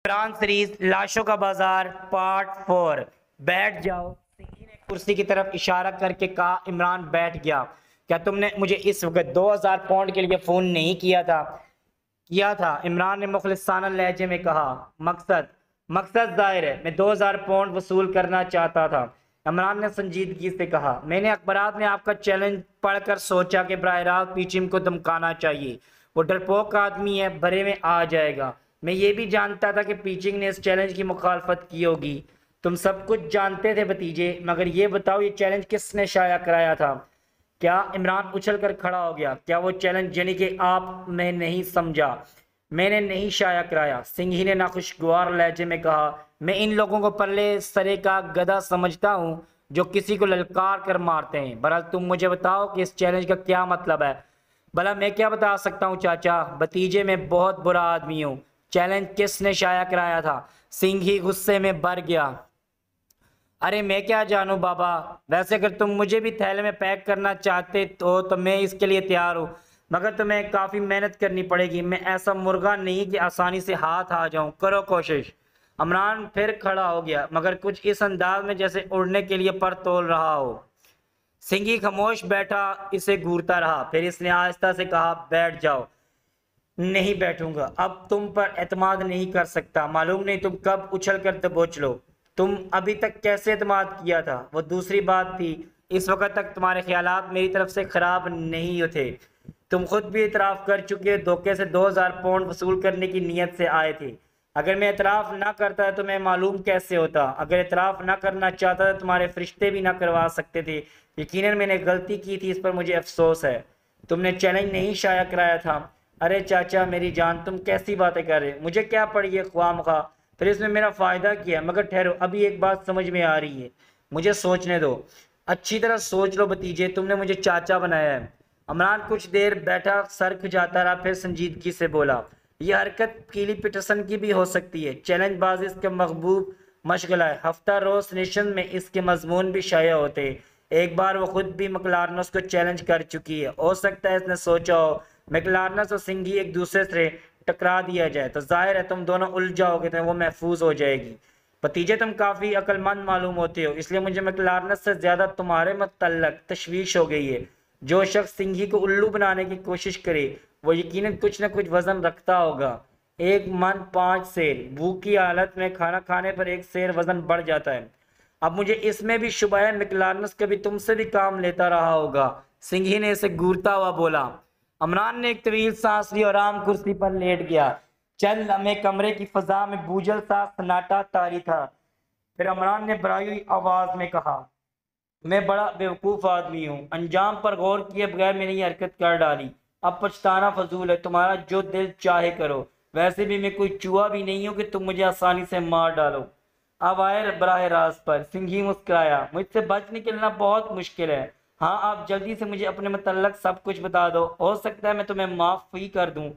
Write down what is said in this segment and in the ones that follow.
Imran series लाशों का बाजार पार्ट 4। बैठ जाओ। सिंघी ने कुर्सी की तरफ इशारा करके कहा। इमरान बैठ गया। क्या तुमने मुझे इस वक्त 2000 पाउंड के लिए फोन नहीं किया था? इमरान ने मुखलिसाना लहजे में कहा। मकसद मकसद जाहिर है, मैं 2000 पाउंड वसूल करना चाहता था। इमरान ने संजीदगी से कहा। मैंने अखबारात में आपका चैलेंज पढ़कर सोचा कि बराह रास्त पीचिम को धमकाना चाहिए। वो डरपोक आदमी है, भरे में आ जाएगा। मैं ये भी जानता था कि पीचिंग ने इस चैलेंज की मुखालफत की होगी। तुम सब कुछ जानते थे भतीजे, मगर ये बताओ ये चैलेंज किसने शाया कराया था? क्या इमरान उछल कर खड़ा हो गया। क्या वो चैलेंज यानी कि आप मैं नहीं समझा? मैंने नहीं शाया कराया, सिंघी ने नाखुशगवार लहजे में कहा। मैं इन लोगों को पल्ले सरे का गधा समझता हूँ जो किसी को ललकार कर मारते हैं। बहरहाल तुम मुझे बताओ कि इस चैलेंज का क्या मतलब है? भला मैं क्या बता सकता हूँ चाचा, भतीजे मैं बहुत बुरा आदमी हूँ। चैलेंज किसने शाया कराया था? सिंघी गुस्से में भर गया। अरे मैं क्या जानूं बाबा, वैसे अगर तुम मुझे भी थैले में पैक करना चाहते तो मैं इसके लिए तैयार हूँ, मगर तुम्हें काफ़ी मेहनत करनी पड़ेगी। मैं ऐसा मुर्गा नहीं कि आसानी से हाथ आ जाऊं। करो कोशिश। इमरान फिर खड़ा हो गया, मगर कुछ इस अंदाज में जैसे उड़ने के लिए पर तोल रहा हो। सिंघी खामोश बैठा, इसे घूरता रहा। फिर इसने आहिस्ता से कहा, बैठ जाओ। नहीं बैठूंगा। अब तुम पर एतमाद नहीं कर सकता। मालूम नहीं तुम कब उछल कर दबोच लो। तुम अभी तक कैसे एतमाद किया था वो दूसरी बात थी। इस वक्त तक तुम्हारे ख्यालात मेरी तरफ से खराब नहीं थे। तुम खुद भी इतराफ कर चुके धोखे से 2000 पाउंड वसूल करने की नीयत से आए थे। अगर मैं इतराफ ना करता तो मैं मालूम कैसे होता? अगर इतराफ ना करना चाहता तो तुम्हारे फरिश्ते भी ना करवा सकते थे। यकीनन मैंने गलती की थी, इस पर मुझे अफसोस है। तुमने चैलेंज नहीं शाया कराया था। अरे चाचा मेरी जान, तुम कैसी बातें कर रहे? मुझे क्या पड़ी है ख्वामखा? फिर इसमें मेरा फ़ायदा किया? मगर ठहरो, अभी एक बात समझ में आ रही है, मुझे सोचने दो। अच्छी तरह सोच लो भतीजे, तुमने मुझे चाचा बनाया है। इमरान कुछ देर बैठा, सर खुजाता रहा, फिर संजीदगी से बोला। यह हरकत कीली पीटरसन की भी हो सकती है। चैलेंजबाजी इसका महबूब मशगला है। हफ्ता रोज नेशन में इसके मजमून भी शाया होते हैं। एक बार वो खुद भी मैकलार्नस को चैलेंज कर चुकी है। हो सकता है इसने सोचा हो मैकलार्नस और सिंघी एक दूसरे से टकरा दिया जाए तो जाहिर है तुम दोनों उलझ जाओगे, तो वो महफूज हो जाएगी। भतीजे तुम काफ़ी अक्लमंद मालूम होते हो, इसलिए मुझे मैकलार्नस से ज़्यादा तुम्हारे मतल्लक तशवीश हो गई है। जो शख्स सिंघी को उल्लू बनाने की कोशिश करे वो यकीनन कुछ न कुछ वजन रखता होगा। एक मन 5 सेर। भूख की हालत में खाना खाने पर 1 सेर वजन बढ़ जाता है। अब मुझे इसमें भी शुबह है मैकलार्नस कभी तुमसे भी काम लेता रहा होगा। सिंघी ने इसे घूरता हुआ बोला। इमरान ने एक तवील सांस ली और आराम कुर्सी पर लेट गया। चंद लम्हे कमरे की फजा में बूझल सा सन्नाटा तारी था। फिर इमरान ने भराई हुई आवाज में कहा, मैं बड़ा बेवकूफ आदमी हूँ। अंजाम पर गौर किए बगैर मैंने ये हरकत कर डाली। अब पछताना फजूल है। तुम्हारा जो दिल चाहे करो। वैसे भी मैं कोई चूहा भी नहीं हूँ कि तुम मुझे आसानी से मार डालो। अब आए बराह रास्त पर। सिंघी मुस्कुराया। मुझसे बच निकलना बहुत मुश्किल है। हाँ, आप जल्दी से मुझे अपने मुतल्लक सब कुछ बता दो। हो सकता है मैं तुम्हें माफ ही कर दूं।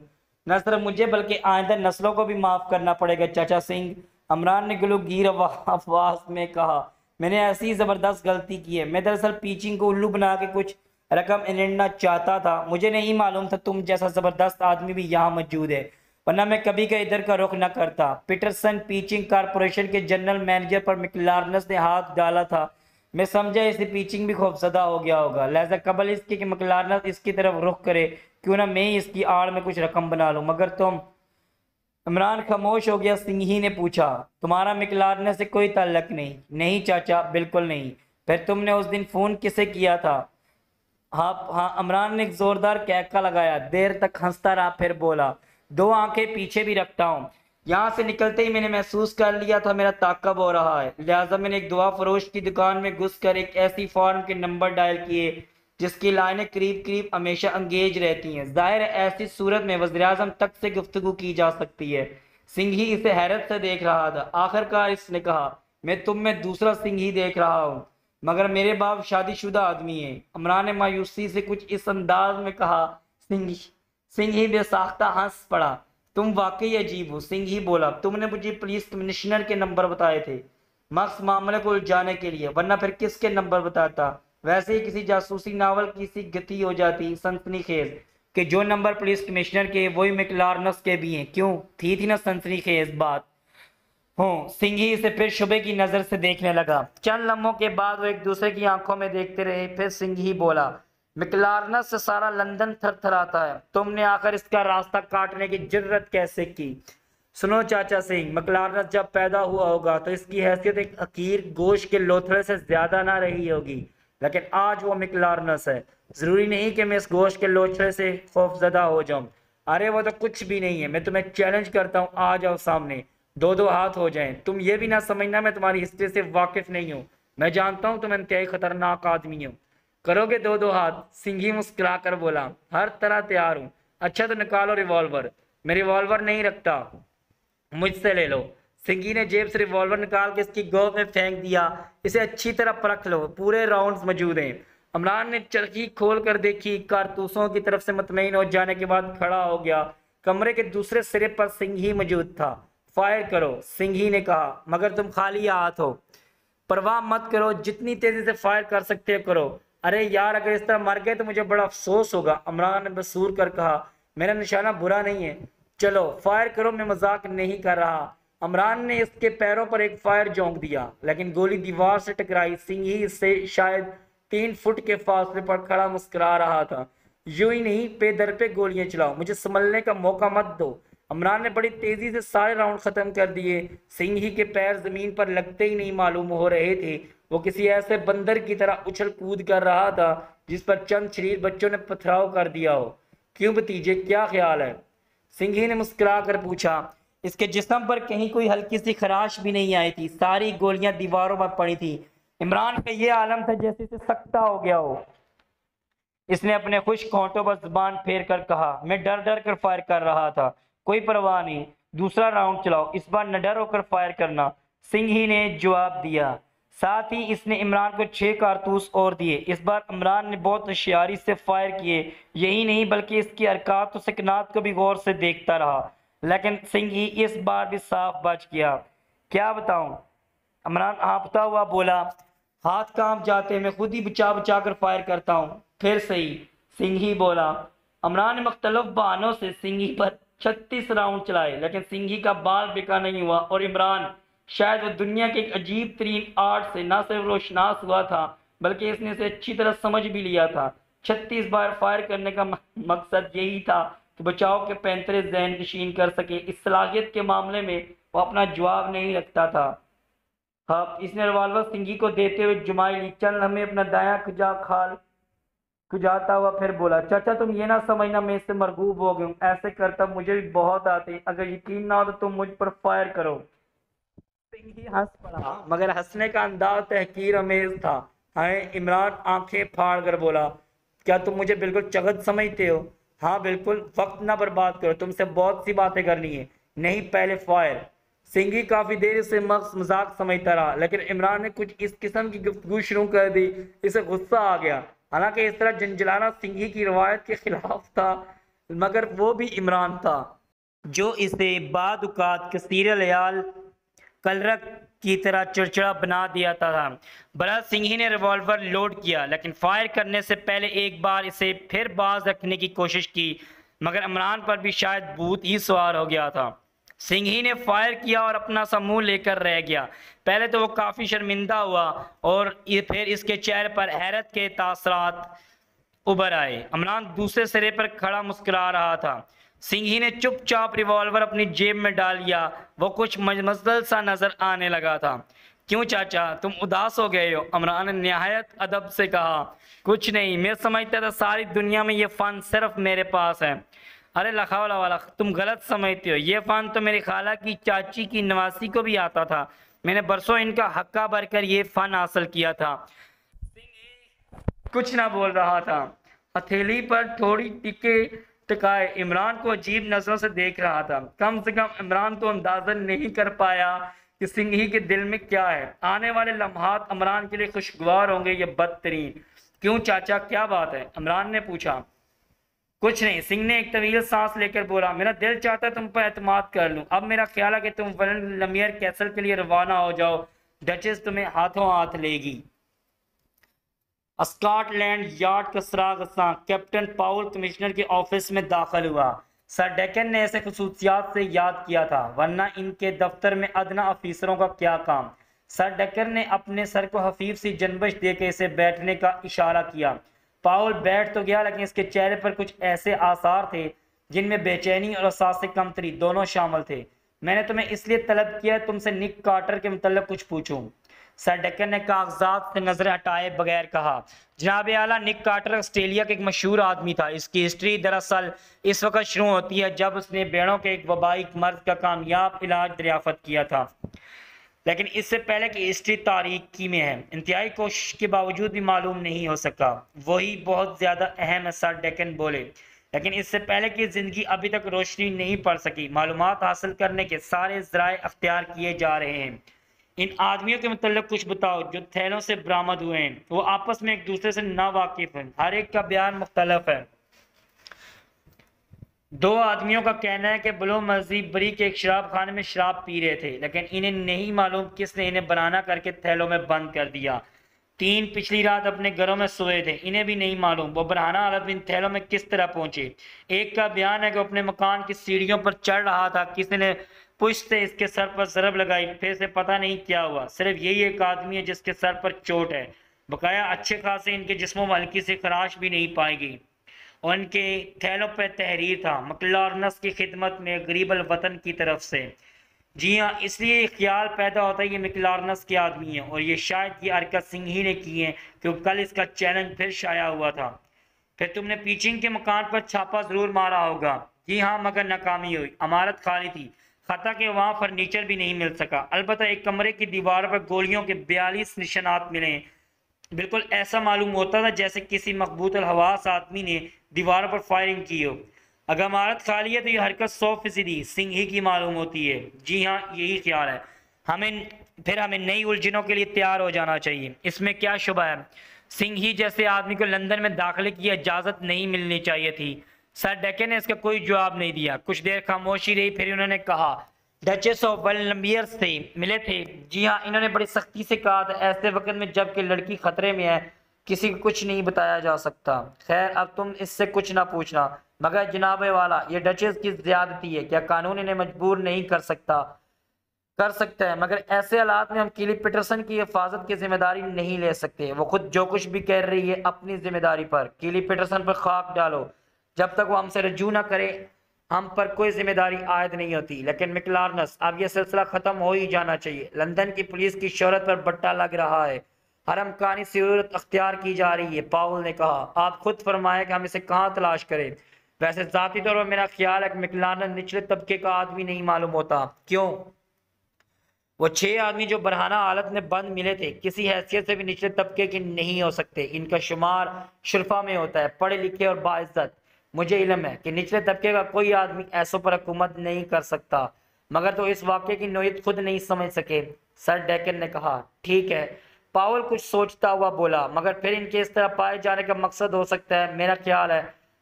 न सिर्फ मुझे बल्कि आइंदा नस्लों को भी माफ करना पड़ेगा चाचा सिंह। इमरान ने गलोगीर आवाज में कहा, मैंने ऐसी जबरदस्त गलती की है। मैं दरअसल पीचिंग को उल्लू बना के कुछ रकम इन्हें चाहता था। मुझे नहीं मालूम था तुम जैसा जबरदस्त आदमी भी यहाँ मौजूद है, वरना मैं कभी का इधर का रुख न करता। पीटरसन पीचिंग कारपोरेशन के जनरल मैनेजर पर मैकलार्नस ने हाथ डाला था। मैं समझा इसे पीचिंग भी खौफजदा हो गया होगा, लिहाजा कबल इसके कि मैकलार्नस इसकी तरफ रुख करे, क्यों ना मैं ही इसकी आड़ में कुछ रकम बना लूं। मगर तुम? इमरान खामोश हो गया। सिंघी ने पूछा, तुम्हारा मैकलार्नस से कोई ताल्लुक नहीं? नहीं चाचा, बिल्कुल नहीं। फिर तुमने उस दिन फोन किसे किया था? हाँ हाँ, इमरान ने एक जोरदार कैका लगाया। देर तक हंसता रहा, फिर बोला, 2 आंखें पीछे भी रखता हूँ। यहाँ से निकलते ही मैंने महसूस कर लिया था मेरा ताकब हो रहा है, लिहाजा मैंने एक दुआ फरोश की दुकान में घुसकर एक ऐसी फॉर्म के नंबर डायल किए जिसकी लाइनें करीब करीब हमेशा अंगेज रहती हैं। जाहिर है ऐसी सूरत में वज़ीर-ए-आज़म तक से गुफ्तगू की जा सकती है। सिंघी इसे हैरत से देख रहा था। आखिरकार इसने कहा, मैं तुम में दूसरा सिंघी देख रहा हूँ, मगर मेरे बाप शादीशुदा आदमी है। इमरान ने मायूसी से कुछ इस अंदाज में कहा। सिंघी सिंघी बेसाख्ता हंस पड़ा। तुम वाकई अजीब हो। सिंघी बोला, तुमने मुझे पुलिस कमिश्नर के नंबर बताए थे मख्स मामले को उलझाने के लिए, वरना फिर किसके नंबर बताता? वैसे ही किसी जासूसी नावल की सी गति हो जाती सनसनीखेज कि जो नंबर पुलिस कमिश्नर के वही मैकलार्नस के भी हैं। क्यों थी ना सनसनीखेज बात? हूँ। सिंघी इसे फिर शुबे की नजर से देखने लगा। चंद लम्हों के बाद वो एक दूसरे की आंखों में देखते रहे। फिर सिंघी बोला, मैक्लार्नस से सारा लंदन थरथराता है, तुमने आखिर इसका रास्ता काटने की जुर्रत कैसे की? सुनो चाचा सिंह, मैक्लार्नस जब पैदा हुआ होगा तो इसकी हैसियत एक हकीर गोश्त के लोथड़े से ज्यादा ना रही होगी, लेकिन आज वो मैक्लार्नस है। जरूरी नहीं कि मैं इस गोश्त के लोथड़े से खौफजदा हो जाऊं। अरे वो तो कुछ भी नहीं है। मैं तुम्हें चैलेंज करता हूँ, आ जाओ सामने, दो दो हाथ हो जाएं। तुम ये भी ना समझना मैं तुम्हारी हिस्ट्री से वाकिफ नहीं हूँ। मैं जानता हूँ तुम इंतहाई खतरनाक आदमी हो। करोगे दो दो हाथ? सिंघी मुस्कुरा कर बोला, हर तरह तैयार हूँ। अच्छा तो निकालो रिवॉल्वर। मैं रिवॉल्वर नहीं रखता, मुझसे ले लो। सिंघी ने जेब से रिवॉल्वर निकाल के इसकी गोद में फेंक दिया। इसे अच्छी तरह परख लो, पूरे राउंड्स मौजूद हैं। इमरान ने चरखी खोल कर देखी। कारतूसों की तरफ से मुतमईन हो जाने के बाद खड़ा हो गया। कमरे के दूसरे सिरे पर सिंघी मौजूद था। फायर करो, सिंघी ने कहा, मगर तुम खाली हाथ हो। परवाह मत करो, जितनी तेजी से फायर कर सकते हो करो। अरे यार, अगर इस तरह मर गए तो मुझे बड़ा अफसोस होगा, इमरान ने बसूर कर कहा। मेरा निशाना बुरा नहीं है, चलो फायर करो, मैं मजाक नहीं कर रहा। इमरान ने इसके पैरों पर एक फायर झोंक दिया, लेकिन गोली दीवार से टकराई। सिंघी इससे शायद 3 फुट के फासले पर खड़ा मुस्कुरा रहा था। यूं ही नहीं, पे दर पे गोलियां चलाओ, मुझे संभलने का मौका मत दो। इमरान ने बड़ी तेजी से सारे राउंड खत्म कर दिए। सिंघी के पैर जमीन पर लगते ही नहीं मालूम हो रहे थे। वो किसी ऐसे बंदर की तरह उछल कूद कर रहा था जिस पर चंद शरीर बच्चों ने पथराव कर दिया हो। क्यों भतीजे, क्या ख्याल है? सिंघी ने मुस्कुरा कर पूछा। इसके जिस्म पर कहीं कोई हल्की सी खराश भी नहीं आई थी। सारी गोलियां दीवारों पर पड़ी थी। इमरान का ये आलम था जैसे इसे सख्ता हो गया हो। इसने अपने खुश्क होंठों पर जुबान फेर कर कहा, मैं डर डर कर फायर कर रहा था। कोई परवाह नहीं, दूसरा राउंड चलाओ, इस बार न डर होकर फायर करना। सिंघी ने जवाब दिया। साथ ही इसने इमरान को 6 कारतूस और दिए। इस बार इमरान ने बहुत होशियारी से फायर किए। यही नहीं बल्कि इसकी हरकत और सकनात को भी गौर से देखता रहा, लेकिन सिंघी इस बार भी साफ बच गया। क्या बताऊं? इमरान हाँफता हुआ बोला, हाथ कांप जाते, मैं खुद ही बचा बचा कर फायर करता हूँ। फिर सही, सिंघी बोला। इमरान ने मुख्तलिफ बहानों से सिंघी पर 36 राउंड चलाए, लेकिन सिंघी का बाल बिका नहीं हुआ। और इमरान, शायद वो दुनिया के एक अजीब तरीन आर्ट से न सिर्फ रोशनास हुआ था, बल्कि इसने इसे अच्छी तरह समझ भी लिया था। 36 बार फायर करने का मकसद यही था कि बचाव के पैंतरे जहन नशीन कर सके। इस सलाहियत के मामले में वो अपना जवाब नहीं रखता था। हाँ, इसने रिवॉल्वर सिंघी को देते हुए जुमाई ली। चंद हमें अपना दाया खुजाता हुआ फिर बोला, चाचा तुम ये ना समझना मैं इससे मरगूब हो गया हूँ। ऐसे करता मुझे भी बहुत आते, अगर यकीन ना हो तो तुम मुझ पर फायर करो। सिंघी हंस पड़ा, मगर हंसने का अंदाज तहकीर अमेज था। हाय, इमरान आंखें फाड़ कर बोला, क्या तुम मुझे बिल्कुल चगत समझते हो? हाँ बिल्कुल, वक्त ना बर्बाद करो, तुमसे बहुत सी बातें करनी है। नहीं, पहले फायर। सिंघी काफी देर से मजाक समझता रहा, लेकिन इमरान ने कुछ इस किस्म की गुफ्तगू शुरू कर दी, इसे गुस्सा आ गया। हालांकि इस तरह झंझलाना सिंघी की रवायत के खिलाफ था, मगर वो भी इमरान था जो इसे बादुकात कसीर लयाल कलरक की तरह चिड़चिड़ा बना दिया था। बरत सिंघी ने रिवॉल्वर लोड किया, लेकिन फायर करने से पहले एक बार इसे फिर बाज रखने की कोशिश की, मगर इमरान पर भी शायद भूत ही सवार हो गया था। सिंघी ने फायर किया और अपना सा मुंह लेकर रह गया। पहले तो वो काफी शर्मिंदा हुआ और फिर इसके चेहरे पर हैरत के तासरात उभर आए। इमरान दूसरे सिरे पर खड़ा मुस्कुरा रहा था। सिंघी ने चुपचाप रिवॉल्वर अपनी जेब में डाल लिया। वो कुछ मजमसल सा नजर आने लगा था। क्यों चाचा, तुम उदास हो गए हो? इमरान ने निहायत अदब से कहा। कुछ नहीं, मैं समझता था सारी दुनिया में ये फन सिर्फ मेरे पास है। अरे लखावला वाला, तुम गलत समझते हो। ये फन तो मेरी खाला की चाची की नवासी को भी आता था। मैंने बरसों इनका हक्का भरकर ये फन हासिल किया था। कुछ ना बोल रहा था, हथेली पर थोड़ी टिके टिकाए इमरान को अजीब नजरों से देख रहा था। कम से कम इमरान तो अंदाजा नहीं कर पाया कि सिंघी के दिल में क्या है। आने वाले लम्हात इमरान के लिए खुशगवार होंगे या बदतरीन। क्यों चाचा, क्या बात है? इमरान ने पूछा। कुछ नहीं, सिंह ने एक तवील सांस लेकर बोला, मेरा दिल चाहता है तुम पर एतमाद कर लूं। अब मेरा ख्याल है कि तुम वलन लमियर कैसल के लिए रवाना हो जाओ। डचेस तुम्हें हाथों हाथ लेगी। स्कॉटलैंड यार्ड का सरागसा कैप्टन पाउल कमिश्नर के ऑफिस में दाखिल हुआ। सर डेकन ने ऐसे खसूसियात से याद किया था, वरना इनके दफ्तर में अदना अफीसरों का क्या काम। सर डेकन ने अपने सर को हफीफ सी जनबश देकर इसे बैठने का इशारा किया। पाउल बैठ तो गया, लेकिन इसके चेहरे पर कुछ ऐसे आसार थे जिनमें बेचैनी और एहसास कमतरी दोनों शामिल थे। मैंने तुम्हें इसलिए तलब किया तुमसे निक कार्टर के मतलब कुछ पूछूं। सर डेकन ने कागजात से नजर हटाए बगैर कहा, जनाब आला, निक कार्टर ऑस्ट्रेलिया का एक मशहूर आदमी था। इसकी हिस्ट्री दरअसल इस वक्त शुरू होती है जब उसने भेड़ों के एक वबाई मर्ज का कामयाब इलाज दरियाफ्त किया था, लेकिन इससे पहले की हिस्ट्री तारीकी में है। इंतहाई कोशिश के बावजूद भी मालूम नहीं हो सका। वही बहुत ज्यादा अहम है, सर डेकन बोले, लेकिन इससे पहले की जिंदगी अभी तक रोशनी नहीं पड़ सकी। मालूमात हासिल करने के सारे जराए अख्तियार किए जा रहे हैं। इन आदमियों के मतलब कुछ बताओ जो थैलों से बरामद हुए हैं। वो आपस में एक दूसरे से ना वाकिफ हैं, हर एक का बयान मुख्तलफ है। दो आदमियों का कहना है कि बलो मस्जिद बरी के एक शराब खाने में शराब पी रहे थे, लेकिन इन्हें नहीं मालूम किसने इन्हें बनाना करके थैलों में बंद कर दिया। तीन पिछली रात अपने घरों में सोए थे, इन्हें भी नहीं मालूम वो बरहाना हालत में इन थैलों में किस तरह पहुंचे। एक का बयान है कि अपने मकान की सीढ़ियों पर चढ़ रहा था, किसी ने पुश से इसके सर पर जरब लगाई, फिर से पता नहीं क्या हुआ। सिर्फ यही एक आदमी है जिसके सर पर चोट है। बकाया अच्छे खासे इनके जिस्मों में हल्की सी खराश भी नहीं पाई गई। उनके थैलों पर तहरीर था, मकलारनस की खिदमत में गरीब अल वतन की तरफ से। जी हाँ, इसलिए ख्याल पैदा होता है ये मिकलारनस के आदमी है, और ये शायद ये हरकत सिंह ही ने की है, क्योंकि कल इसका चैलेंज फिर शाया हुआ था। फिर तुमने पीचिंग के मकान पर छापा जरूर मारा होगा। जी हाँ, मगर नाकामी हुई। इमारत खाली थी, खता के वहाँ फर्नीचर भी नहीं मिल सका। अलबत्ता एक कमरे की दीवार पर गोलियों के 42 निशानात मिले। बिल्कुल ऐसा मालूम होता था जैसे किसी मकबूत अल हवास आदमी ने दीवारों पर फायरिंग की हो। अगर इमारत खाली है तो ये हरकत 100% सिंह ही की मालूम होती है। जी हाँ, यही ख्याल है। हमें नई उलझनों के लिए तैयार हो जाना चाहिए, इसमें क्या शुबा है। सिंह ही जैसे आदमी को लंदन में दाखिले की इजाजत नहीं मिलनी चाहिए थी। सर डेकन ने इसका कोई जवाब नहीं दिया। कुछ देर खामोशी रही, फिर उन्होंने कहा, डचेस ऑफ वेलम्बियर से मिले थे? जी हाँ, इन्होंने बड़ी सख्ती से कहा था, ऐसे वक्त में जबकि लड़की खतरे में है किसी को कुछ नहीं बताया जा सकता। खैर, अब तुम इससे कुछ ना पूछना। मगर जनाबे वाला, ये डचेस की ज्यादती है, क्या कानून इन्हें मजबूर नहीं कर सकता है? मगर ऐसे हालात में हम किली पीटरसन की हिफाजत की जिम्मेदारी नहीं ले सकते। वो खुद जो कुछ भी कह रही है अपनी जिम्मेदारी पर। किली पीटरसन पर खाक डालो, जब तक वो हमसे रजू ना करे हम पर कोई जिम्मेदारी आयद नहीं होती। लेकिन मिकलारनस, अब यह सिलसिला खत्म हो ही जाना चाहिए। लंदन की पुलिस की शोहरत पर बट्टा लग रहा है, हर अमकानी सूरत अख्तियार की जा रही है। पाउल ने कहा, आप खुद फरमाए कि हम इसे कहाँ तलाश करें। वैसे जाती तौर पर मेरा ख्याल है कि मिकलारनस निचले तबके का आदमी नहीं मालूम होता। क्यों? वो 6 आदमी जो बरहाना हालत में बंद मिले थे किसी हैसियत से भी निचले तबके के नहीं हो सकते। इनका शुमार शुरफा में होता है, पढ़े लिखे और बाइज्जत। मुझे इल्म है कि निचले तबके का कोई आदमी ऐसों पर हुकूमत नहीं कर सकता, मगर तो इस वाक़े की नोयत खुद नहीं समझ सके। सर डेकन ने कहा, ठीक है। पावल कुछ सोचता हुआ बोला, मगर फिर इनके इस तरह पाए जाने का मकसद हो सकता है, मेरा ख्याल है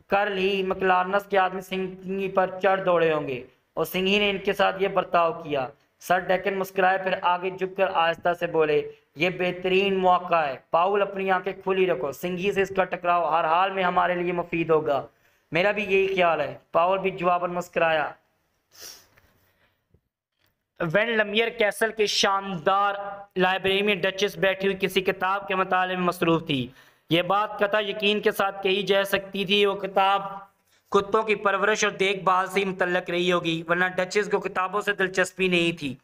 कल ही मकलारनस के आदमी सिंही पर चढ़ दौड़े होंगे और सिंही ने इनके साथ ये बर्ताव किया। सर डेकन मुस्कुराए, फिर आगे झुककर आहिस्ता से बोले, ये बेहतरीन मौका है पाउल, अपनी आंखें खुली रखो। सिंही से इसका टकराव हर हाल में हमारे लिए मुफीद होगा। मेरा भी यही ख्याल है। पाउल भी जवाबन मुस्कुराया। वेन लमियर कैसल के शानदार लाइब्रेरी में डचेस बैठी हुई किसी किताब के मुताले में मसरूफ थी। यह बात कतई यकीन के साथ कही जा सकती थी वो किताब कुत्तों की परवरिश और देखभाल से मुतल्लक रही होगी, वरना डचेस को किताबों से दिलचस्पी नहीं थी।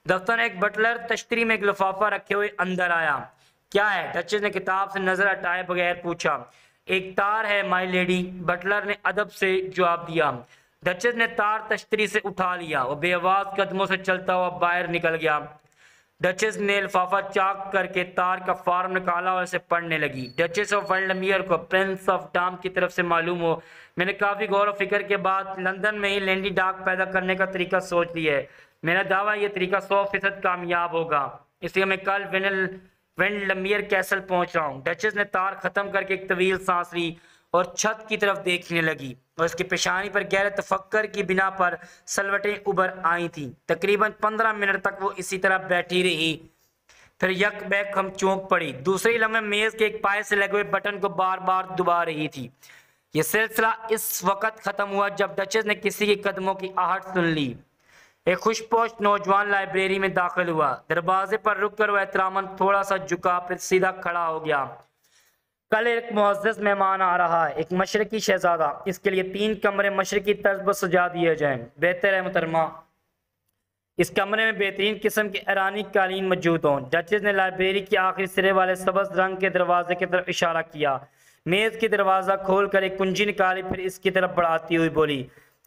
दफ्तर एक बटलर तश्तरी में एक लिफाफा रखे हुए अंदर आया। क्या है? डचेस ने किताब से नजर हटाए बगैर पूछा। एक तार है माय लेडी, बटलर ने अदब से जवाब दिया। डचेस ने तार तश्तरी से उठा लिया, वो बेआवाज कदमों से चलता हुआ बाहर निकल गया। डचेस ने लिफाफा चाक करके तार का फॉर्म निकाला और इसे पढ़ने लगी। डचेस ऑफ वेल्डमियर को प्रिंस ऑफ डाम की तरफ से मालूम हो। मैंने काफी गौर और फिक्र के बाद लंदन में ही लैंडी डाक पैदा करने का तरीका सोच लिया है। मेरा दावा यह तरीका 100% कामयाब होगा, इसलिए मैं कल वेल्डमियर कैसल पहुंच रहा हूँ। डचेस ने तार खत्म करके एक तवील सांस ली और छत की तरफ देखने लगी, और उसकी पेशानी पर गहरे तफक्कर की बिना पर सलवटें उभर आई थी। तकरीबन 15 मिनट तक वो इसी तरह बैठी रही, फिर यक बैक हम चौंक पड़ी। दूसरी लम्हे मेज के एक पाए से लगे हुए बटन को बार बार दबा रही थी। ये सिलसिला इस वक्त खत्म हुआ जब डचेस ने किसी के कदमों की आहट सुन ली। एक खुशपोश नौजवान लाइब्रेरी में दाखिल हुआ। दरवाजे पर रुक कर वह एहतरामन थोड़ा सा झुका, फिर सीधा खड़ा हो गया। कल एक मुअज़्ज़ज़ मेहमान आ रहा है, एक मशरकी शहजादा। इसके लिए 3 कमरे मशरकी तर्ज पर सजा दिए जाएं। बेहतर है मुहतरमा, इस कमरे में बेहतरीन किस्म के ईरानी कालीन मौजूद हों। डचेस ने लाइब्रेरी के आखिरी सिरे वाले सब्ज़ रंग के दरवाजे की तरफ इशारा किया। मेज़ की दरवाज़ा खोल कर एक कुंजी निकाली, फिर इसकी तरफ बढ़ाती हुई बोली,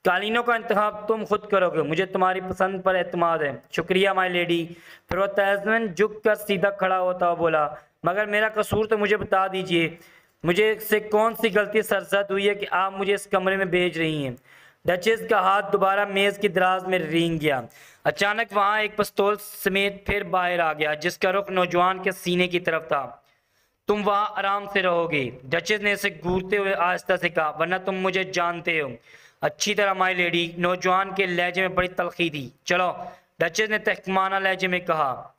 कालीनों का इंतखाब तुम खुद करोगे, मुझे तुम्हारी पसंद पर एतमाद है। शुक्रिया माई लेडी। फिर वह तहज़्ज़ुन झुक कर सीधा खड़ा होता हुआ बोला, मगर मेरा कसूर तो मुझे बता दीजिए, मुझे से कौन सी गलती सरजद हुई है कि आप मुझे इस कमरे में भेज रही हैं। डचेस का हाथ दोबारा मेज़ की दराज में रेंग गया। अचानक वहाँ एक पिस्तौल समेत फिर बाहर आ गया, जिसका रुख नौजवान के सीने की तरफ था। तुम वहाँ आराम से रहोगे, डचेस ने इसे घूरते हुए आहिस्ता से कहा, वरना तुम मुझे जानते हो अच्छी तरह माई लेडी। नौजवान के लहजे में बड़ी तलखी थी। चलो, डचेस ने तहकमाना लहजे में कहा।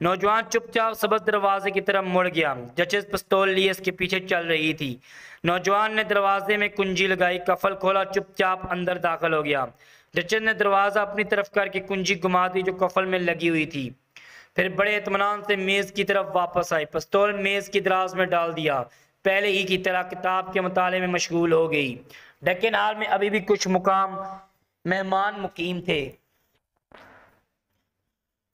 नौजवान चुपचाप सबज दरवाजे की तरफ मुड़ गया। डचेस पिस्तौल लिए इसके पीछे चल रही थी। नौजवान ने दरवाजे में कुंजी लगाई, कफल खोला, चुपचाप अंदर दाखिल हो गया। डचेस ने दरवाज़ा अपनी तरफ करके कुंजी घुमा दी जो कफल में लगी हुई थी। फिर बड़े इत्मीनान से मेज़ की तरफ वापस आई, पिस्तौल मेज़ की दराज में डाल दिया। पहले ही की तरह किताब के मुताले में मशगूल हो गई। डेक्कन हॉल में अभी भी कुछ मेहमान मुकीम थे।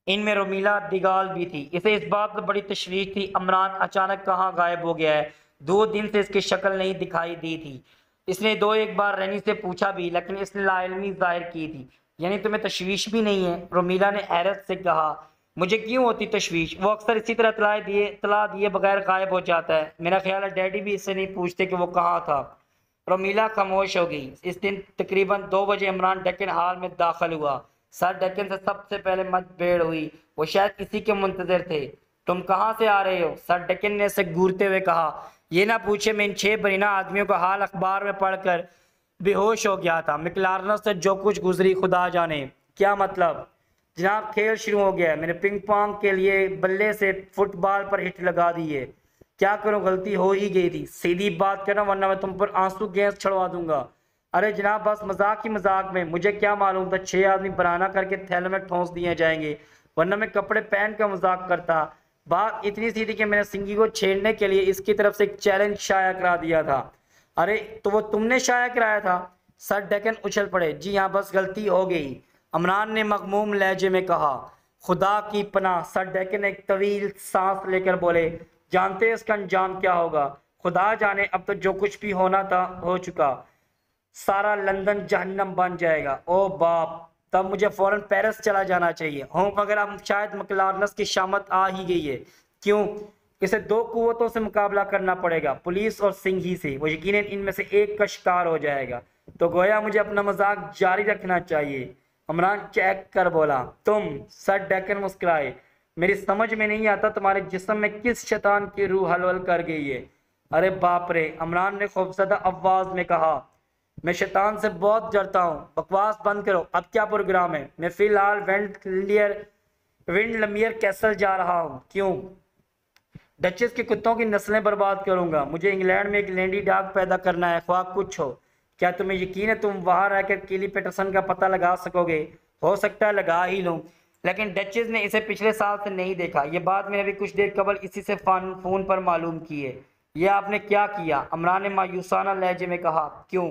इनमें रोमीला दिगाल भी थी। इसे इस बात पर बड़ी तशवीश थी, इमरान अचानक कहाँ गायब हो गया है। 2 दिन से इसकी शक्ल नहीं दिखाई दी थी। इसने 2-1 बार रनी से पूछा भी, लेकिन इसने लाइल्मी जाहिर की थी। यानी तुम्हें तशवीश भी नहीं है? रोमीला ने हैरत से कहा। मुझे क्यों होती तशवीश? वो अक्सर इसी तरह तला दिए बगैर गायब हो जाता है। मेरा ख्याल है डैडी भी इससे नहीं पूछते कि वो कहाँ था। रोमीला खामोश हो गई। इस दिन तकरीबन 2 बजे इमरान डेक्कन हॉल में दाखिल हुआ। सर डेक्कन से सबसे पहले मतभेड़ हुई। वो शायद इसी के मुंतजर थे। तुम कहाँ से आ रहे हो? सर डेक्कन ने इसे घूरते हुए कहा। ये ना पूछे, मैं इन 6 बरीना आदमियों का हाल अखबार में पढ़कर बेहोश हो गया था। मिकलारनस से जो कुछ गुजरी खुदा जाने। क्या मतलब? जनाब, खेल शुरू हो गया है। मैंने पिंग पोंग के लिए बल्ले से फुटबॉल पर हिट लगा दी है। क्या करूं, गलती हो ही गई थी। सीधी बात करना वरना मैं तुम पर आंसू गैस छड़वा दूंगा। अरे जनाब, बस मजाक ही मजाक में। मुझे क्या मालूम था 6 आदमी बराना करके थैले में ठोंस दिए जाएंगे, वरना मैं कपड़े पहन कर मजाक करता। बात इतनी सी थी कि मैंने सिंगी को छेड़ने के लिए इसकी तरफ से एक चैलेंज शाया करा दिया था। अरे तो वो तुमने शाया कराया था? सर डेक्कन उछल पड़े। जी हाँ, बस गलती हो गई, इमरान ने मगमूम लहजे में कहा। खुदा की पनाह, सर डेक्कन एक तवील सांस लेकर बोले, जानते हैं इसका अंजाम क्या होगा? खुदा जाने, अब तो जो कुछ भी होना था हो चुका। सारा लंदन जहन्नम बन जाएगा। ओ बाप, तब मुझे फौरन पेरिस चला जाना चाहिए। हूँ मगर अब शायद मकलारनस की शामत आ ही गई है। क्यों? इसे 2 कुव्वतों से मुकाबला करना पड़ेगा, पुलिस और सिंघी से। वो यकीनन इनमें से एक का शिकार हो जाएगा। तो गोया मुझे अपना मजाक जारी रखना चाहिए। इमरान चेक कर बोला। तुम? सर डेक्कन मुस्कुराए। मेरी समझ में नहीं आता तुम्हारे जिस्म में किस शैतान की रूह हलवल कर गई है। अरे बाप रे, इमरान ने खौफजदा आवाज में कहा। मैं शैतान से बहुत डरता हूँ। बकवास बंद करो। अब क्या प्रोग्राम है? मैं फिलहाल विंडलमियर कैसल जा रहा हूँ। क्यों? डचेस के कुत्तों की नस्लें बर्बाद करूंगा। मुझे इंग्लैंड में एक लेडी डॉग पैदा करना है, ख्वाह कुछ हो। क्या तुम्हें यकीन है तुम वहां रहकर केली पैटरसन का पता लगा सकोगे? हो सकता है लगा ही लूं, लेकिन डचेस ने इसे पिछले साल से नहीं देखा। ये बात मैंने अभी कुछ देर कबल इसी से फोन पर मालूम की है। यह आपने क्या किया? इमरान ने मायूसाना लहजे में कहा। क्यों?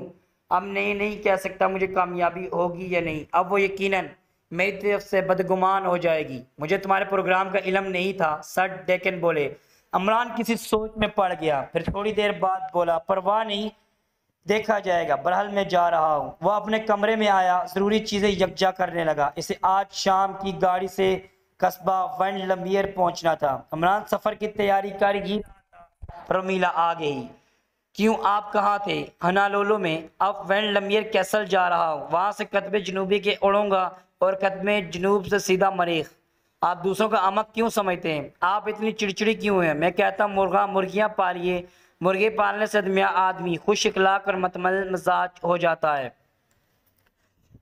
अब नहीं कह सकता मुझे कामयाबी होगी या नहीं। अब वो यकीनन मेरी तरफ से बदगुमान हो जाएगी। मुझे तुम्हारे प्रोग्राम का इल्म नहीं था, सर डेक्कन बोले। इमरान किसी सोच में पड़ गया, फिर थोड़ी देर बाद बोला, परवाह नहीं, देखा जाएगा। बहरहाल मैं जा रहा हूँ। वह अपने कमरे में आया, जरूरी चीजें यकजा करने लगा। इसे आज शाम की गाड़ी से कस्बा विंडलमियर पहुंचना था। इमरान सफर की तैयारी कर ही रहा था, रोमीला आ गई। क्यों, आप कहाँ थे? हनालोलो में। अब विंडलमियर कैसल जा रहा हूँ। वहां से कतबे जनूबी के उड़ूंगा और कतबे जनूब से सीधा मरीख। आप दूसरों का अमक क्यों समझते हैं? आप इतनी चिड़चिड़ी क्यों हैं? मैं कहता मुर्गियां पालिए। मुर्गे पालने से आदमी खुश इखलाक और मतमल मिजाज हो जाता है।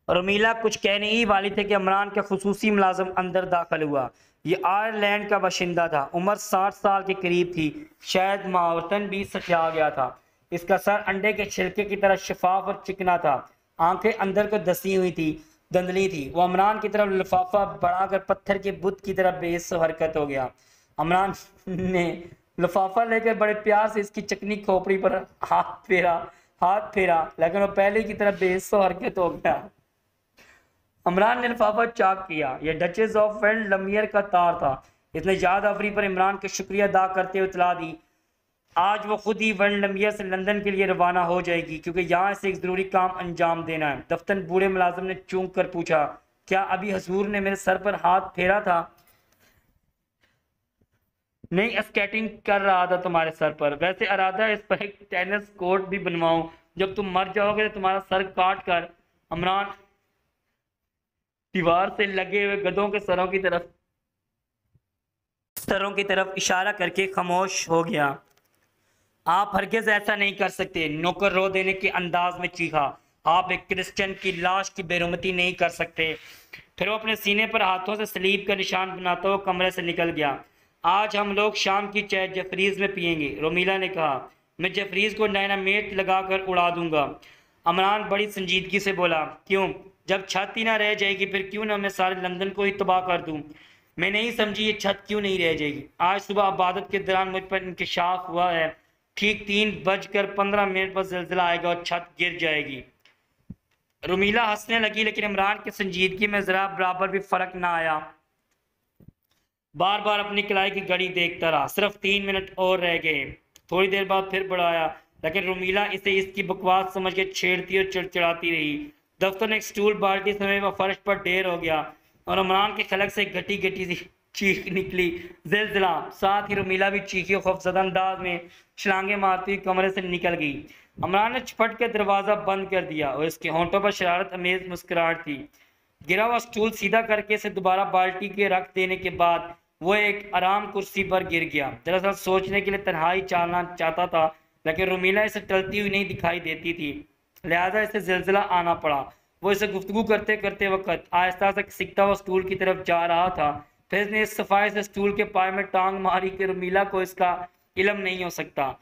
रोमीला कुछ कहने ही वाली थे कि इमरान का खुसूसी मुलाजिम अंदर दाखिल हुआ। ये आयरलैंड का बाशिंदा था, उम्र 60 साल के करीब थी, शायद मावतन भी सठिया गया था। इसका सर अंडे के छिलके की तरह शफाफ और चिकना था। आंखें अंदर को धसी हुई थी, धुंधली थी। वो इमरान की तरफ लिफाफा बढ़ाकर पत्थर के बुत की तरह बेहिस्स हरकत हो गया। इमरान ने लिफाफा लेकर बड़े प्यार से इसकी चिकनी खोपड़ी पर हाथ फेरा, लेकिन वो पहले की तरह बेहिस्स हरकत हो गया। इमरान ने लिफाफा चाक किया। यह डचेस ऑफ वेंड लमियर का तार था। इसने याद आफरी पर इमरान के शुक्रिया अदा करते हुए इतला दी, आज वो खुद ही वेंड लमियर से लंदन के लिए रवाना हो जाएगी, क्योंकि यहाँ से एक ज़रूरी काम अंजाम देना है। दफ्तर बूढ़े मुलाजिम ने चूक कर पूछा, क्या अभी हजूर ने मेरे सर पर हाथ फेरा था? नहीं, स्केटिंग कर रहा था तुम्हारे सर पर। वैसे इरादा है इस पर एक टेनिस कोर्ट भी बनवाऊं। जब तुम मर जाओगे तो तुम्हारा सर काट कर। इमरान दीवार से लगे हुए गधों के सरों की तरफ इशारा करके खामोश हो गया। आप हरगिज ऐसा नहीं कर सकते, नौकर रो देने के अंदाज में चीखा। आप एक क्रिश्चियन की लाश की बेरुमती नहीं कर सकते। फिर वो अपने सीने पर हाथों से सलीब का निशान बनाता हुआ कमरे से निकल गया। आज हम लोग शाम की चाय जफरीज में पियेंगे, रोमीला ने कहा। मैं जफरीज को डायनामेट लगाकर उड़ा दूंगा। इमरान बड़ी संजीदगी से बोला, क्यों? जब छत ही ना रह जाएगी फिर क्यों ना मैं सारे लंदन को ही तबाह कर दूं। मैं नहीं समझी ये छत क्यों नहीं रह जाएगी। आज सुबह इबादत के दौरान मुझ पर इंकशाफ हुआ है, ठीक 3:15 पर जिलजिला आएगा और छत गिर जाएगी। रुमीला हंसने लगी, लेकिन इमरान की संजीदगी में जरा बराबर भी फर्क ना आया। बार बार अपनी कलाई की घड़ी देखता रहा। सिर्फ 3 मिनट और रह गए। थोड़ी देर बाद फिर बढ़ाया, लेकिन रुमीला इसे इसकी बकवास समझ के छेड़ती और चिड़चिड़ाती रही। दफ्तर में एक स्टूल बाल्टी समय वह फर्श पर ढेर हो गया और इमरान के खलक से घटी घटी सी चीख निकली, जिलजिला। साथ ही रुमीला भी चीखी और खौफजदा अंदाज में छलांगे मारती हुई कमरे से निकल गई। इमरान ने झपट के दरवाजा बंद कर दिया और इसके होंठों पर शरारत अमेज मुस्कुराहट थी। गिरा हुआ स्टूल सीधा करके इसे दोबारा बाल्टी के रख देने के बाद वो एक आराम कुर्सी पर गिर गया। दरअसल सोचने के लिए तन्हाई चालना चाहता था, लेकिन रुमीला इसे टलती हुई नहीं दिखाई देती थी, लिहाजा इसे जिलजिला आना पड़ा। वो इसे गुफ्तगू करते करते वक्त आहिस्ता से सिकता हुआ स्टूल की तरफ जा रहा था। फिर इसने इस सफाई से स्टूल के पाए में टांग मारी कि रुमीला को इसका इल्म नहीं हो सकता।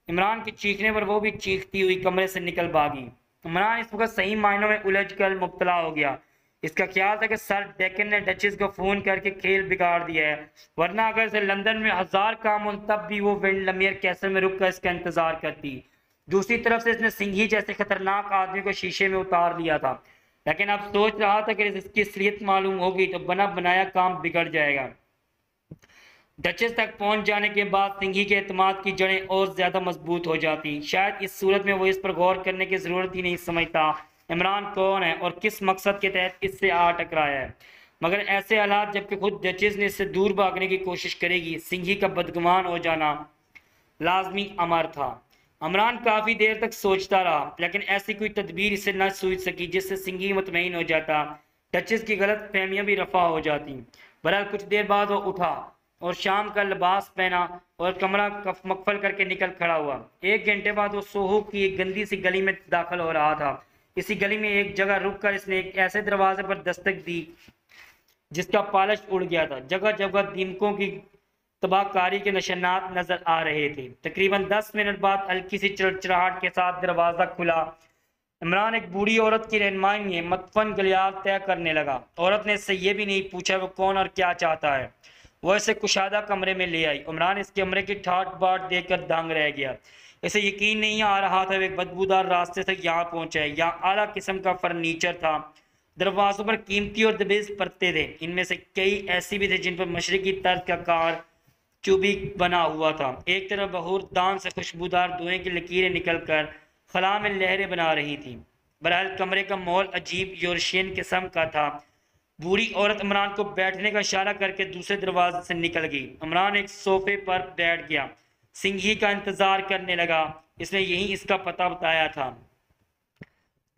इमरान के चीखने पर वो भी चीखती हुई कमरे से निकल भागी। इमरान इस वक्त सही मायनों में उलझ कर मुब्तला हो गया। इसका ख्याल था कि सर डेकन ने डचेस को फोन करके खेल बिगाड़ दिया है, वरना अगर इसे लंदन में 1000 काम हो तब भी वो वेंड लमियर कैसल में रुक कर इसका इंतजार करती। दूसरी तरफ से इसने सिंघी जैसे खतरनाक आदमी को शीशे में उतार लिया था, लेकिन अब सोच रहा था कि इसकी असलियत मालूम होगी तो बना बनाया काम बिगड़ जाएगा। डचेस तक पहुंच जाने के बाद सिंघी के एतमाद की जड़ें और ज्यादा मजबूत हो जाती। शायद इस सूरत में वो इस पर गौर करने की जरूरत ही नहीं समझता इमरान कौन है और किस मकसद के तहत इससे आ टकराया है। मगर ऐसे हालात जबकि खुद डचेस ने इससे दूर भागने की कोशिश करेगी, सिंघी का बदगुमान हो जाना लाजमी अमर था। इमरान काफ़ी देर तक सोचता रहा, लेकिन ऐसी कोई तदबीर इसे न सूझ सकी जिससे सिंघी मुतमईन हो जाता, डचेस की गलत फहमियाँ भी रफा हो जाती। बहरहाल कुछ देर बाद वो उठा और शाम का लिबास पहना और कमरा मकफल करके निकल खड़ा हुआ। 1 घंटे बाद वो सोहू की एक गंदी सी गली में दाखिल हो रहा था। इसी गली में एक जगह रुककर इसने एक ऐसे दरवाजे पर दस्तक दी जिसका पालिश उड़ गया था। जगह जगह दीमकों की तबाहकारी के निशानात नजर आ रहे थे। तकरीबन 10 मिनट बाद हल्की सी चिड़चिड़ाहट के साथ दरवाजा खुला। इमरान एक बूढ़ी औरत की रहनुमाई में मतफन गलियार तय करने लगा। औरत ने इससे यह भी नहीं पूछा वो कौन और क्या चाहता है, वो इसे कुशादा कमरे में ले आई। इमरान इस कमरे की ठाट बाट देखकर दंग रह गया। इसे यकीन नहीं आ रहा था एक बदबूदार रास्ते से यहाँ पहुंचा है। यहाँ आला किस्म का फर्नीचर था। दरवाजों पर कीमती और दबेज पर्दे थे। इनमें से कई ऐसी भी थे जिन पर मशरकी तर्ज का कार चुबी बना हुआ था। एक तरफ बहूर दान से खुशबूदार धुएं की लकीरें निकलकर खला में लहरें बना रही थी। बहरहाल कमरे का माहौल अजीब यूरोशियन किस्म का था। बूढ़ी औरत इमरान को बैठने का इशारा करके दूसरे दरवाजे से निकल गई। इमरान एक सोफे पर बैठ गया, सिंघी का इंतजार करने लगा। इसने यही इसका पता बताया था।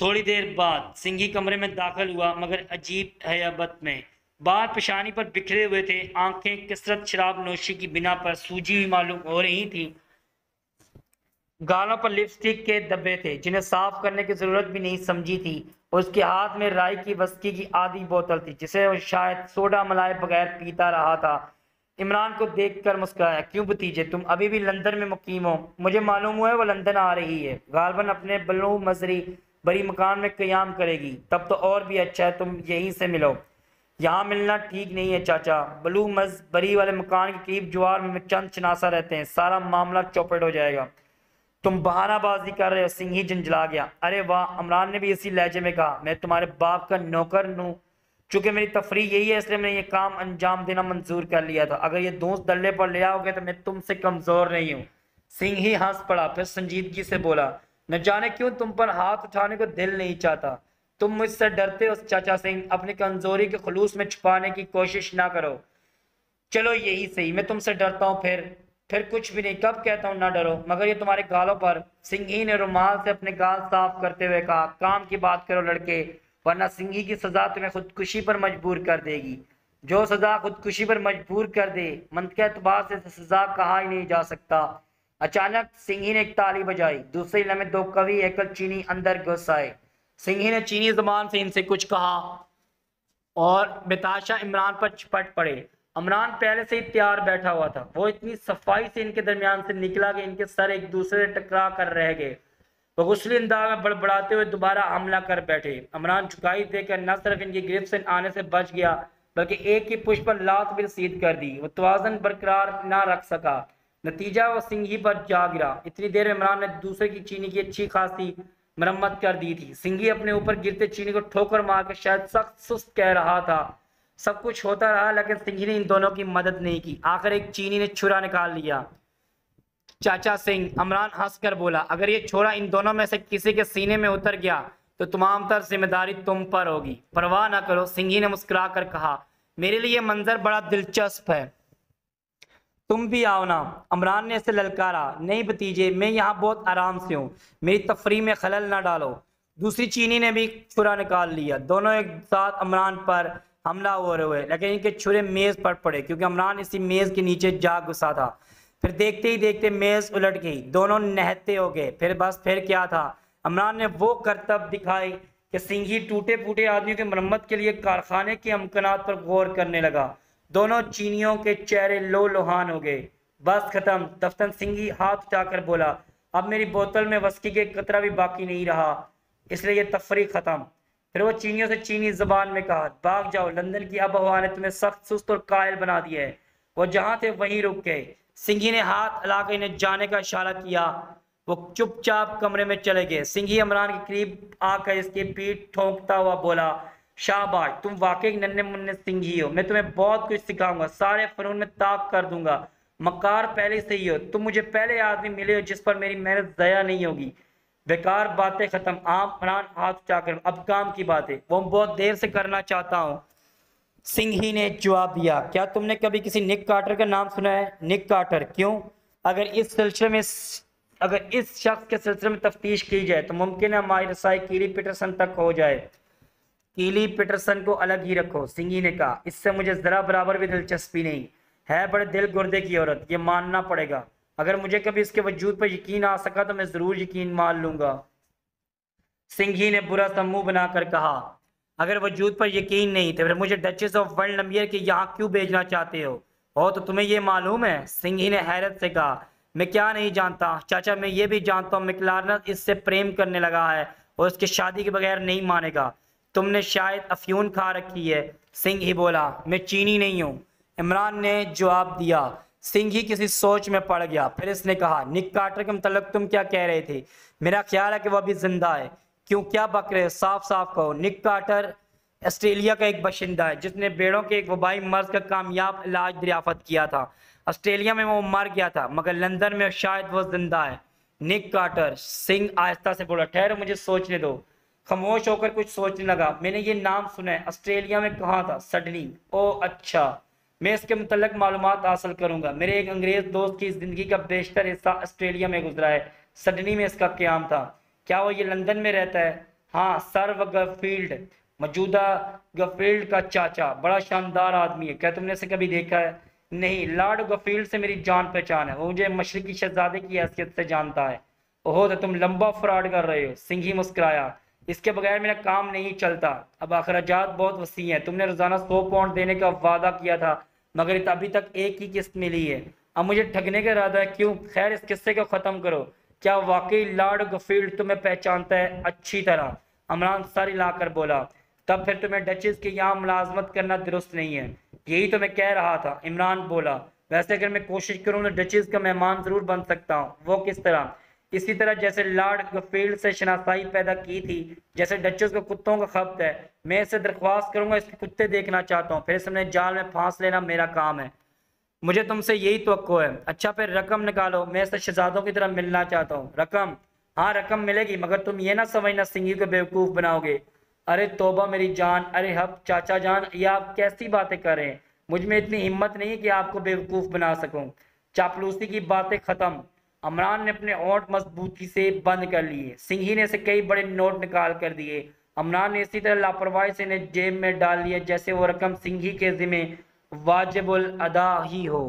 थोड़ी देर बाद सिंघी कमरे में दाखिल हुआ, मगर अजीब हैबत में। बाल पेशानी पर बिखरे हुए थे। आंखें कसरत शराब नोशी की बिना पर सूजी हुई मालूम हो रही थी। गालों पर लिपस्टिक के धब्बे थे जिन्हें साफ करने की जरूरत भी नहीं समझी थी। उसके हाथ में राई की वस्की की आधी बोतल थी जिसे वो शायद सोडा मलाई बगैर पीता रहा था। इमरान को देखकर मुस्कुराया। क्यों भतीजे, तुम अभी भी लंदन में मुकीम हो? मुझे मालूम हुआ है वो लंदन आ रही है, गालबन अपने बलू मजरी बड़ी मकान में क़याम करेगी। तब तो और भी अच्छा है तुम यहीं से मिलो। यहाँ मिलना ठीक नहीं है चाचा। बलू मजबरी वाले मकान के करीब ज्वार में चंद शनासा रहते हैं, सारा मामला चौपट हो जाएगा। तुम बहानाबाजी कर रहे हो। सिंह ही झंझला गया। अरे वाह, इमरान ने भी इसी लहजे में कहा। मैं तुम्हारे बाप का नौकर हूं, चूंकि मेरी तफरीह यही है इसलिए मैंने ये काम अंजाम देना मंजूर कर लिया था। अगर ये दोस्त दल्ले पर ले आओगे तो मैं तुमसे कमजोर नहीं हूँ। सिंह ही हंस पड़ा, फिर संजीदगी से बोला, न जाने क्यों तुम पर हाथ उठाने को दिल नहीं चाहता। तुम मुझसे डरते हो चाचा सिंह, अपनी कमजोरी के खुलूस में छुपाने की कोशिश ना करो। चलो यही सही, मैं तुमसे डरता हूँ फिर कुछ भी नहीं। कब कहता हूँ ना डरो, मगर ये तुम्हारे गालों पर। सिंघी ने रुमाल से अपने गाल साफ करते हुए कहा, काम की बात करो लड़के, वरना सिंघी की सजा तुम्हें खुदकुशी पर मजबूर कर देगी। जो सजा खुदकुशी पर मजबूर कर दे, मंतक एतबार से सजा कहा ही नहीं जा सकता। अचानक सिंघी ने एक ताली बजाई। दूसरे लम्हे दो कवि एकल चीनी अंदर घुस आए। सिंघी ने चीनी जबान से इनसे कुछ कहा और बेताशा इमरान पर चिपट पड़े। इमरान पहले से ही तैयार बैठा हुआ था। वो इतनी सफाई से इनके दरमियान से निकला कि इनके सर एक दूसरे से टकरा कर रह गए। वो गुस्ली अंदाज में बड़बड़ाते हुए दोबारा हमला कर बैठे। इमरान झुकाई देकर न सिर्फ इनकी गिरफ्त से आने से बच गया, बल्कि एक ही पुष्प पर लात भी रसीद कर दी। वो तवाज़न बरकरार ना रख सका। नतीजा वो सिंघी पर जा गिरा। इतनी देर में इमरान ने दूसरे की चीनी की अच्छी खासी मरम्मत कर दी थी। सिंघी अपने ऊपर गिरते चीनी को ठोकर मार कर शायद सख्त सुस्त कह रहा था। सब कुछ होता रहा, लेकिन सिंघी ने इन दोनों की मदद नहीं की। आखिर एक चीनी ने छुरा निकाल लिया। चाचा सिंह, इमरान हंसकर बोला, अगर ये छोरा इन दोनों में से किसी के सीने में उतर गया तो तमाम तर जिम्मेदारी तुम पर होगी। परवाह ना करो, सिंघी ने मुस्कुरा कर कहा, मेरे लिए मंजर बड़ा दिलचस्प है, तुम भी आओ ना। इमरान ने इसे ललकारा। नहीं भतीजे, मैं यहाँ बहुत आराम से हूँ, मेरी तफरी में खलल ना डालो। दूसरी चीनी ने भी छुरा निकाल लिया। दोनों एक साथ इमरान पर हमला हो रहे हुए, लेकिन इनके छुरे मेज पर पड़े क्योंकि इमरान इसी मेज के नीचे जा घुसा था। फिर देखते ही देखते मेज उलट गई, दोनों नहते हो गए। फिर क्या था, इमरान ने वो करतब दिखाई कि सिंघी टूटे फूटे आदमियों की मरम्मत के लिए कारखाने के अमकानात पर गौर करने लगा। दोनों चीनियों के चेहरे लो लोहान हो गए। बस खत्म। दफ्तन सिंघी हाथ उठाकर बोला, अब मेरी बोतल में वस्की के कतरा भी बाकी नहीं रहा, इसलिए ये तफरी खत्म। फिर वो चीनियों से चीनी जबान में कहा, भाग जाओ, लंदन की आब हवा ने तुम्हें सख्त सुस्त और कायल बना दिया है। वो जहां थे वहीं रुक गए। सिंघी ने हाथ हिलाकर इन्हें जाने का इशारा किया। वो चुपचाप कमरे में चले गए। सिंघी इमरान के करीब आकर इसकी पीठ ठोंकता हुआ बोला, शाबाश, तुम वाकई नन्हे मुन्ने सिंघी हो, मैं तुम्हें बहुत कुछ सिखाऊंगा, सारे फनून में ताक कर दूंगा। मकार पहले से ही हो, तुम मुझे पहले आदमी मिले हो जिस पर मेरी मेहनत ज़या नहीं होगी। बेकार बातें खत्म। आप इमरान हाथ उठाकर, अब काम की बातें, वो बहुत देर से करना चाहता हूँ। सिंघी ने जवाब दिया, क्या तुमने कभी किसी निक कार्टर का नाम सुना है? निक कार्टर? क्यों? अगर इस शख्स के सिलसिले में तफ्तीश की जाए तो मुमकिन है हमारी रसाई कीली पीटरसन तक हो जाए। कीली पीटरसन को अलग ही रखो, सिंघी ने कहा, इससे मुझे जरा बराबर भी दिलचस्पी नहीं है। बड़े दिल गुर्दे की औरत, ये मानना पड़ेगा। अगर मुझे कभी इसके वजूद पर यकीन आ सका तो मैं जरूर यकीन मान लूंगा। सिंघी ने बुरा सा मुंह बनाकर कहा, अगर वजूद पर यकीन नहीं तो फिर मुझे डचेस ऑफ वर्ल्ड नंबियर के यहाँ क्यों भेजना चाहते हो? तो तुम्हें ये मालूम है? सिंघी ने हैरत से कहा, मैं क्या नहीं जानता चाचा, मैं ये भी जानता हूँ मैकलार्नर इससे प्रेम करने लगा है और उसकी शादी के बगैर नहीं मानेगा। तुमने शायद अफ्यून खा रखी है। सिंघी बोला, मैं चीनी नहीं हूँ। इमरान ने जवाब दिया। सिंघी किसी सोच में पड़ गया। फिर इसने कहा, निक कार्टर के मतलब तुम क्या कह रहे थे? मेरा ख्याल है कि वह अभी जिंदा है। क्यों, क्या बक रहे हो? साफ साफ कहो। निक कार्टर ऑस्ट्रेलिया का एक बाशिंदा है जिसने भेड़ों के एक वबाई मर्ज का कामयाब इलाज दरियाफ्त किया था। ऑस्ट्रेलिया में वो मर गया था, मगर लंदन में शायद वो जिंदा है। निक कार्टर। सिंह आहिस्ता से बोला, ठहरो, मुझे सोचने दो। खामोश होकर कुछ सोचने लगा। मैंने ये नाम सुना है, ऑस्ट्रेलिया में कहाँ था? सडनी। ओह अच्छा, मैं इसके मुतल्लिक मालूमात हासिल करूंगा। मेरे एक अंग्रेज दोस्त की जिंदगी का बेशतर हिस्सा ऑस्ट्रेलिया में गुजरा है। सडनी में इसका क़याम था। क्या वो ये लंदन में रहता है? हाँ, सर गफील्ड, मौजूदा गफील्ड का चाचा, बड़ा शानदार आदमी है। क्या तुमने इसे कभी देखा है? नहीं, लॉर्ड गफील्ड से मेरी जान पहचान है, वो मुझे मशरकी शहजादे की हैसियत से जानता है। ओहो, तो तुम लंबा फ्रॉड कर रहे हो। सिंघी मुस्कुराया, इसके बगैर मेरा काम नहीं चलता। अब अखराजात बहुत वसी हैं। तुमने रोजाना 100 पाउंड देने का वादा किया था, मगर अभी तक एक ही किस्त मिली है। अब मुझे ठगने का इरादा है, क्यों? खैर इस किस्से को ख़त्म करो। क्या वाकई लॉर्ड गफील्ड तुम्हें पहचानता है अच्छी तरह? इमरान सर हिलाकर बोला। तब फिर तुम्हें डचेस के यहाँ मुलाजमत करना दुरुस्त नहीं है। यही तो मैं कह रहा था, इमरान बोला। वैसे अगर मैं कोशिश करूँ तो डचेस का मेहमान ज़रूर बन सकता हूँ। वो किस तरह? इसी तरह जैसे लॉर्ड गफील्ड से शनासाई पैदा की थी, जैसे डचेस को कुत्तों का खपत है। मैं इससे दरख्वास्त करूंगा, इसके कुत्ते देखना चाहता हूँ, फिर इसमें जाल में फांस लेना मेरा काम है। मुझे तुमसे यही तवक्को है। अच्छा फिर रकम निकालो, मैं इससे शहजादों की तरह मिलना चाहता हूँ। रकम? हाँ रकम मिलेगी, मगर तुम ये ना समझना सिंगी को बेवकूफ़ बनाओगे। अरे तौबा मेरी जान, अरे हब चाचा जान, ये आप कैसी बातें कर रहे हैं? मुझ में इतनी हिम्मत नहीं है कि आपको बेवकूफ़ बना सकूं। चापलूसी की बातें ख़त्म। अमरान ने अपने ओंठ मजबूती से बंद कर लिए। सिंघी ने से कई बड़े नोट निकाल कर दिए। अमरान ने इसी तरह लापरवाही से इन्हें जेब में डाल लिया जैसे वो रकम सिंघी के जिम्मे वाजिबुल अदा ही हो।